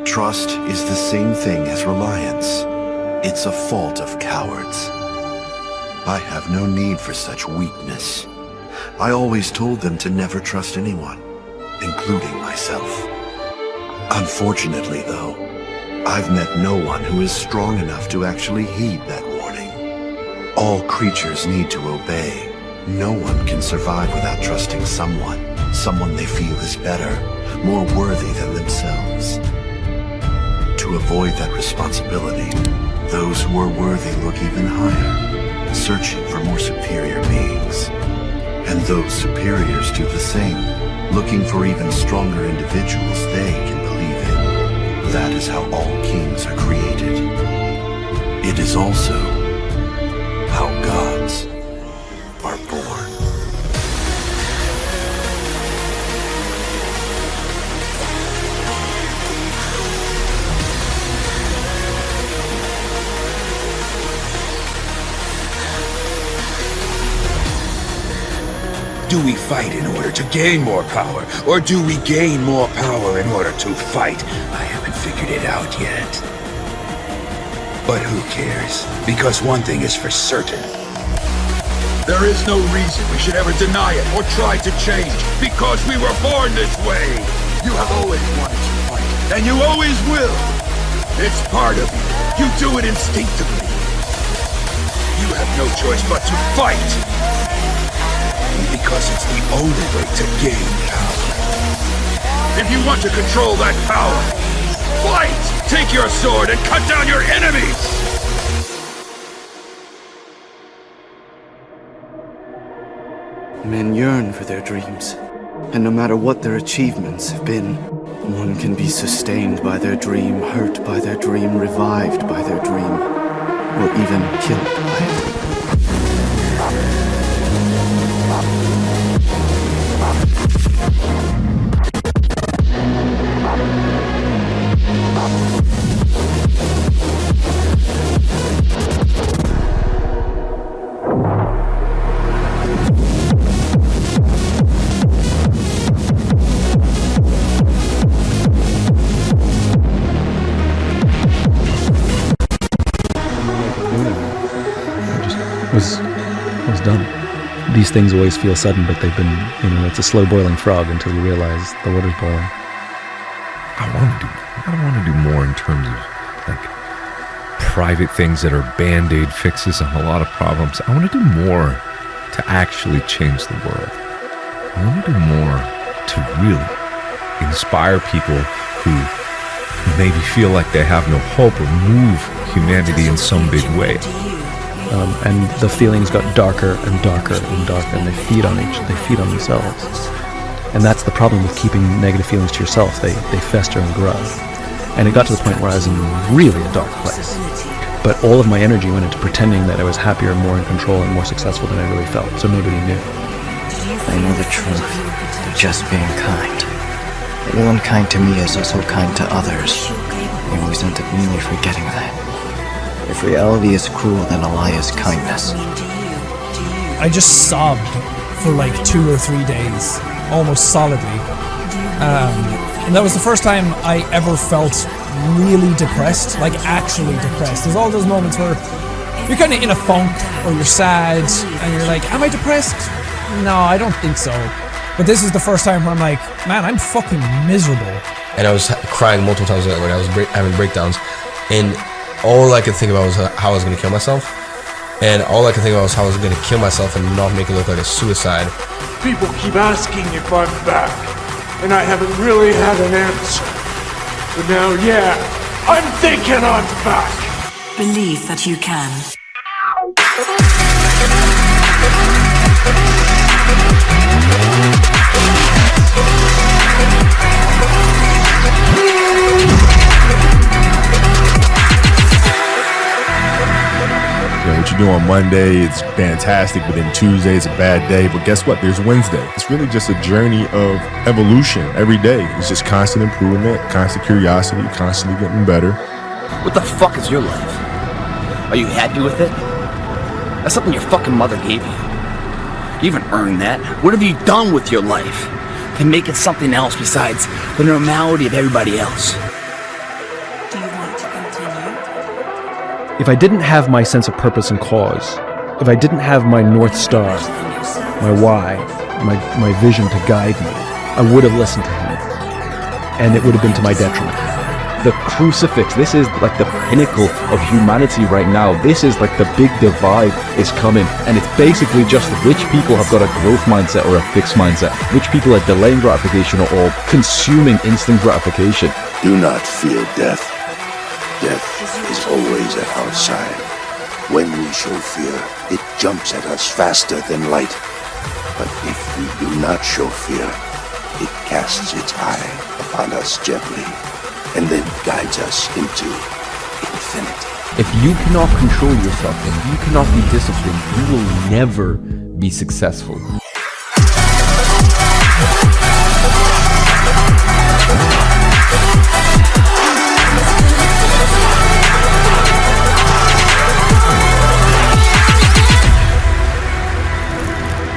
Trust is the same thing as reliance. It's a fault of cowards. I have no need for such weakness. I always told them to never trust anyone, including myself. Unfortunately, though, I've met no one who is strong enough to actually heed that warning. All creatures need to obey. No one can survive without trusting someone they feel is better, more worthy than themselves. To avoid that responsibility, those who are worthy look even higher, searching for more superior beings. And those superiors do the same, looking for even stronger individuals they can believe in. That is how all kings are created. It is also how gods are born. Do we fight in order to gain more power, or do we gain more power in order to fight? I haven't figured it out yet. But who cares? Because one thing is for certain. There is no reason we should ever deny it or try to change, because we were born this way. You have always wanted to fight, and you always will. It's part of you. You do it instinctively. You have no choice but to fight. Because it's the only way to gain power. If you want to control that power, fight! Take your sword and cut down your enemies! Men yearn for their dreams, and no matter what their achievements have been, one can be sustained by their dream, hurt by their dream, revived by their dream, or even killed by it. was done. These things always feel sudden, but they've been, it's a slow boiling frog until you realize the water's boiling. I want to do more in terms of like private things that are band-aid fixes on a lot of problems. I want to do more to actually change the world. I want to do more to really inspire people who maybe feel like they have no hope or move humanity in some big way. And the feelings got darker and darker and darker, and they feed on themselves. And that's the problem with keeping negative feelings to yourself. They fester and grow. And it got to the point where I was in really a dark place. But all of my energy went into pretending that I was happier, more in control, and more successful than I really felt. So nobody knew. I know the truth. They're just being kind. Anyone kind to me is also kind to others. We always end up nearly forgetting that. If reality is cruel, then a lie is kindness. I just sobbed for like 2 or 3 days, almost solidly. And that was the first time I ever felt really depressed, like actually depressed. There's all those moments where you're kind of in a funk or you're sad and you're like, am I depressed? No, I don't think so. But this is the first time where I'm like, man, I'm fucking miserable. And I was crying multiple times when I was having breakdowns. And all I could think about was how I was going to kill myself. And all I could think about was how I was going to kill myself and not make it look like a suicide. People keep asking if I'm back, and I haven't really had an answer. But now, yeah, I'm thinking I'm back. Believe that you can. What you do on Monday, it's fantastic, but then Tuesday is a bad day. But guess what? There's Wednesday. It's really just a journey of evolution every day. It's just constant improvement, constant curiosity, constantly getting better. What the fuck is your life? Are you happy with it? That's something your fucking mother gave you. You haven't earned that. What have you done with your life to make it something else besides the normality of everybody else? if I didn't have my sense of purpose and cause, if I didn't have my North Star, my why, my vision to guide me, I would have listened to him. And it would have been to my detriment. The crucifix, this is like the pinnacle of humanity right now. This is like the big divide is coming, and it's basically just which people have got a growth mindset or a fixed mindset, which people are delaying gratification or consuming instant gratification. Do not fear death. Death is always at our side. When we show fear, it jumps at us faster than light. But if we do not show fear, it casts its eye upon us gently, and then guides us into infinity. If you cannot control yourself, if you cannot be disciplined, you will never be successful.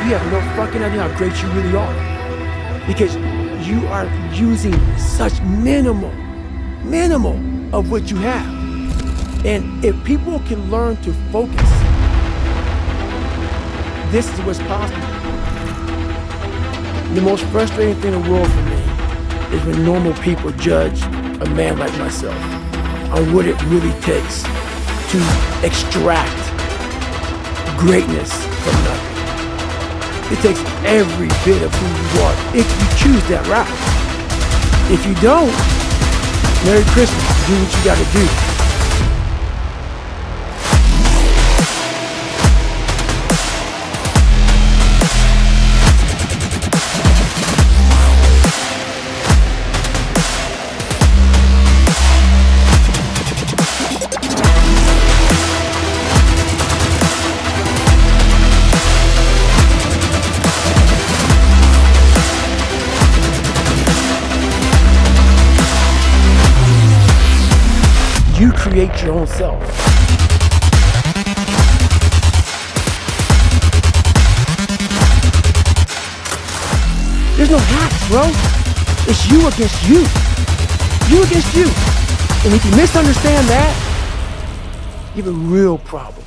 You have no fucking idea how great you really are. Because you are using such minimal of what you have. And if people can learn to focus, this is what's possible. The most frustrating thing in the world for me is when normal people judge a man like myself on what it really takes to extract greatness from nothing. It takes every bit of who you are if you choose that route. If you don't, Merry Christmas, do what you gotta do. You create your own self. There's no hacks, bro. It's you against you. You against you. And if you misunderstand that, you have a real problem.